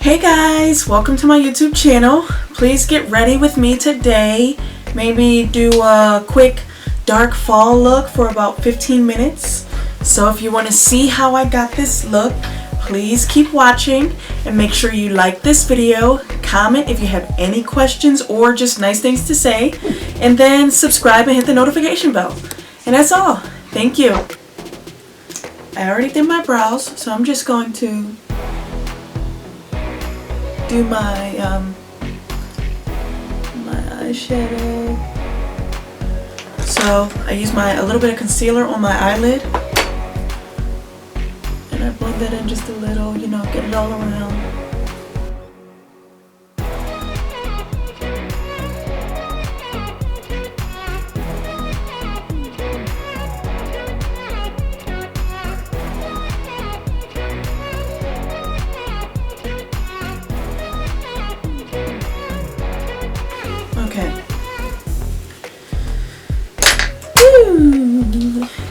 Hey guys, welcome to my YouTube channel. Please get ready with me today. Maybe do a quick dark fall look for about 15 minutes. So if you want to see how I got this look, please keep watching and make sure you like this video, comment if you have any questions or just nice things to say, and then subscribe and hit the notification bell. And that's all. Thank you. I already did my brows, so I'm just going to do my eyeshadow. So I use a little bit of concealer on my eyelid, and I blend that in just a little, get it all around. Okay.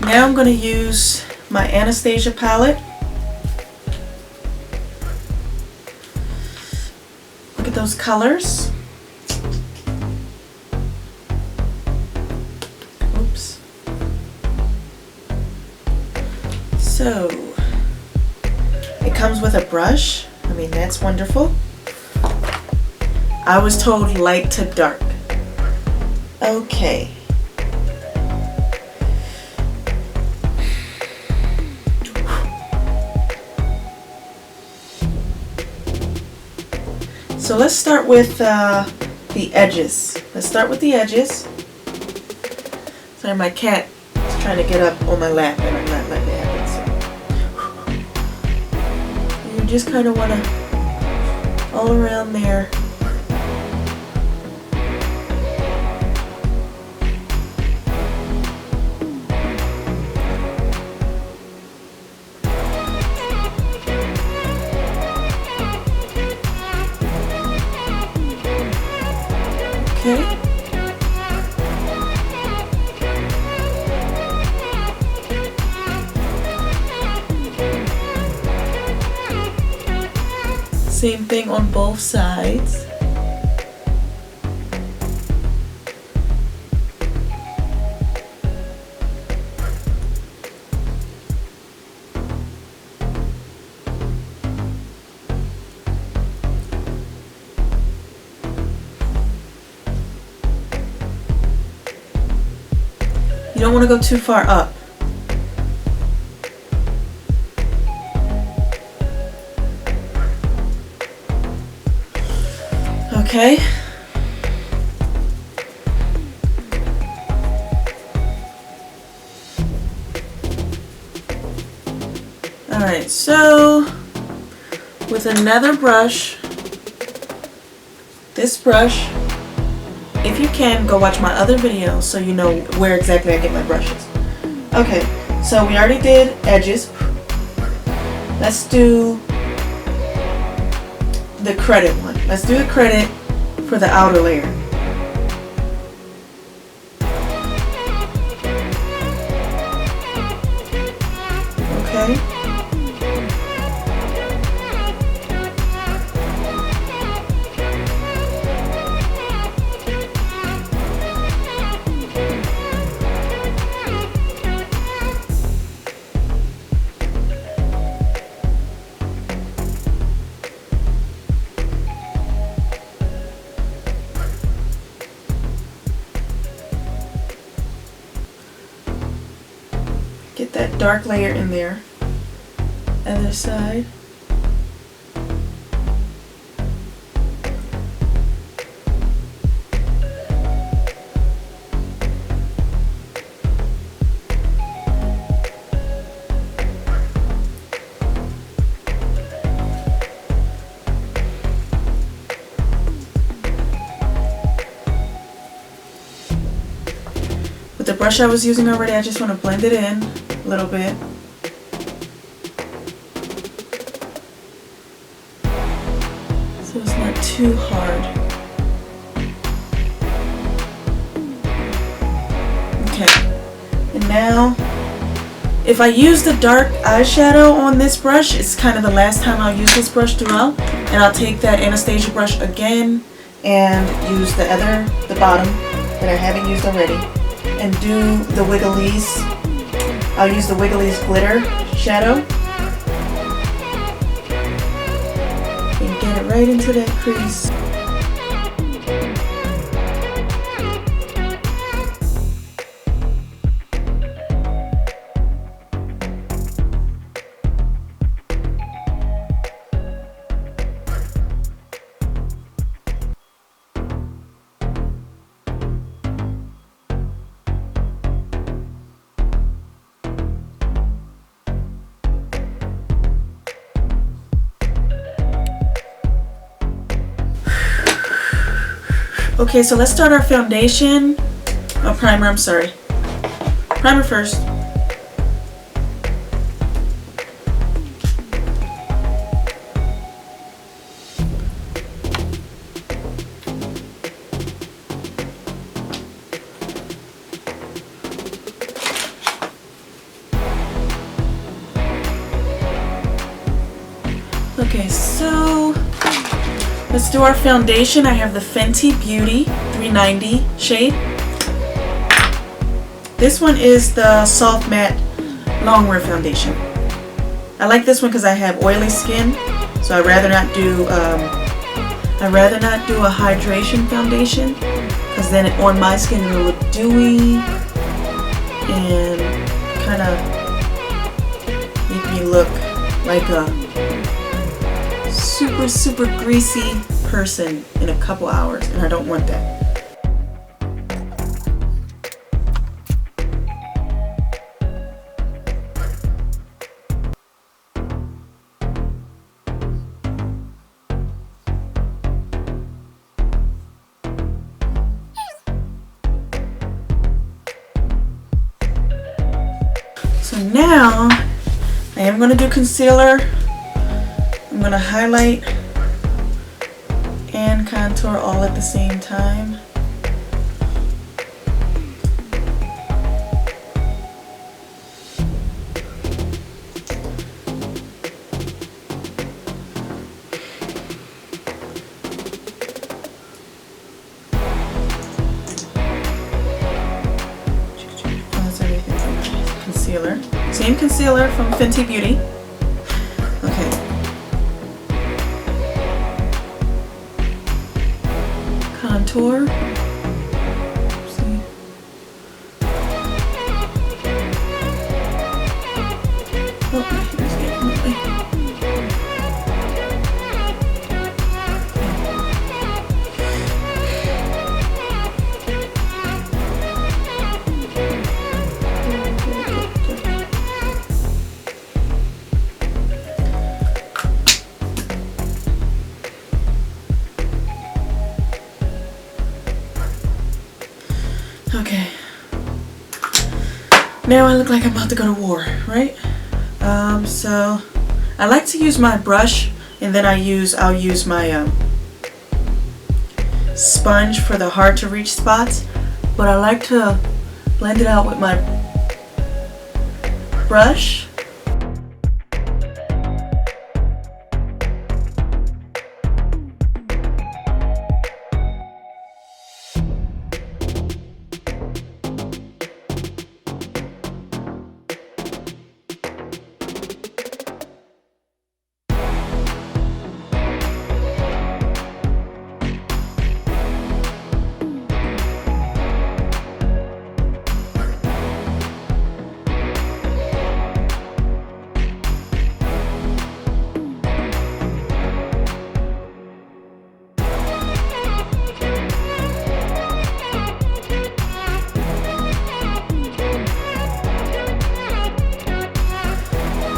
Now I'm going to use my Anastasia palette. Look at those colors. Oops. So, it comes with a brush. I mean, that's wonderful. I was told light to dark. Okay. So let's start with the edges. Let's start with the edges. Sorry, my cat is trying to get up on my lap and I'm not letting it happen. So you just kind of want to all around there. Okay. Same thing on both sides. You don't want to go too far up. Okay. Alright, so with another brush, this brush, if you can, go watch my other video so you know where exactly I get my brushes. Okay, so we already did edges. Let's do the credit one. Let's do the credit for the outer layer. Okay. Get that dark layer in there. Other side. With the brush I was using already, I just want to blend it in a little bit. So it's not too hard. Okay. And now If I use the dark eyeshadow on this brush, it's kind of the last time I'll use this brush throughout. And I'll take that Anastasia brush again and use the bottom that I haven't used already, and do the Wigglies. I'll use the Wigglies glitter shadow and get it right into that crease. Okay, so let's start our foundation. Oh, primer, I'm sorry. Primer first. Okay, so let's do our foundation. I have the Fenty Beauty 390 shade. This one is the Soft Matte Longwear Foundation. I like this one because I have oily skin, so I'd rather not do a hydration foundation, because then on my skin it'll look dewy and kind of make me look like a super greasy person in a couple hours, and I don't want that. So now I am going to do concealer. I'm going to highlight and contour all at the same time. That's everything from my concealer. Same concealer from Fenty Beauty. Okay. Contour. See? Oh, my hair's getting in the way. Okay, now I look like I'm about to go to war, right? So I like to use my brush, and then I'll use my sponge for the hard to reach spots, but I like to blend it out with my brush.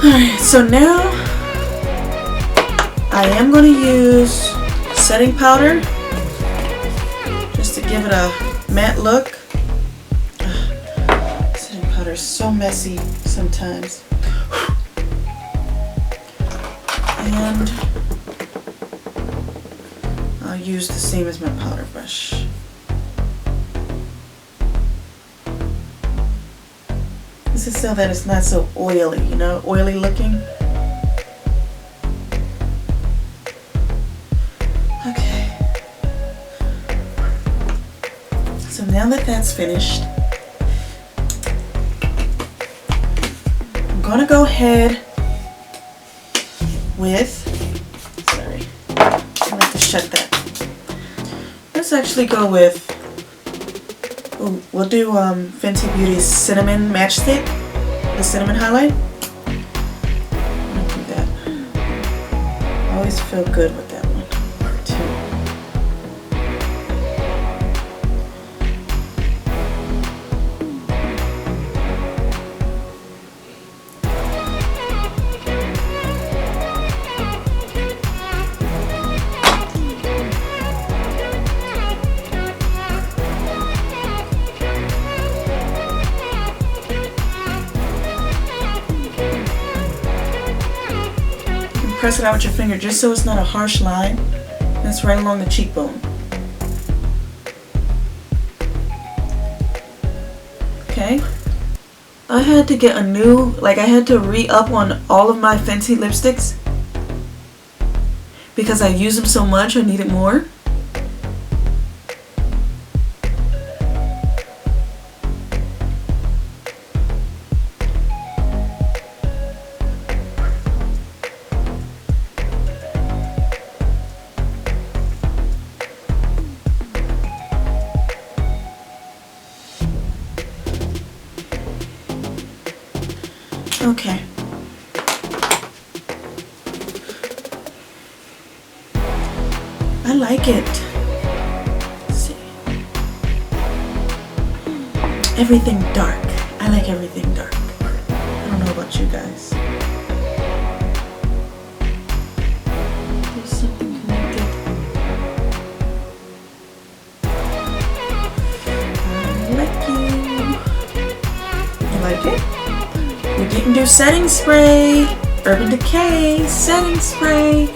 Alright, so now I am going to use setting powder just to give it a matte look. Setting powder is so messy sometimes. And I'll use the same as my powder brush. This is so that it's not so oily, you know, oily looking. Okay. So now that that's finished, I'm gonna go ahead with, sorry, I have to shut that. Let's actually go with, we'll do Fenty Beauty's Cinnamon Matchstick, the cinnamon highlight. I'm gonna do that. I always feel good with that one too. Press it out with your finger just so it's not a harsh line. That's right along the cheekbone. Okay. I had to get a new, I had to re-up on all of my Fenty lipsticks because I use them so much. I needed more. Okay. I like it. Let's see. Everything dark. I like everything dark. I don't know about you guys. There's something connected. I like you. You like it? We didn't do setting spray. Urban Decay setting spray.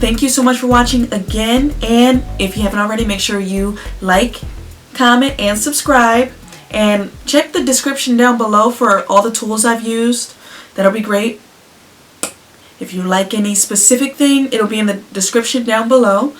Thank you so much for watching again, and if you haven't already, make sure you like, comment, and subscribe. And check the description down below for all the tools I've used. That'll be great. If you like any specific thing, it'll be in the description down below.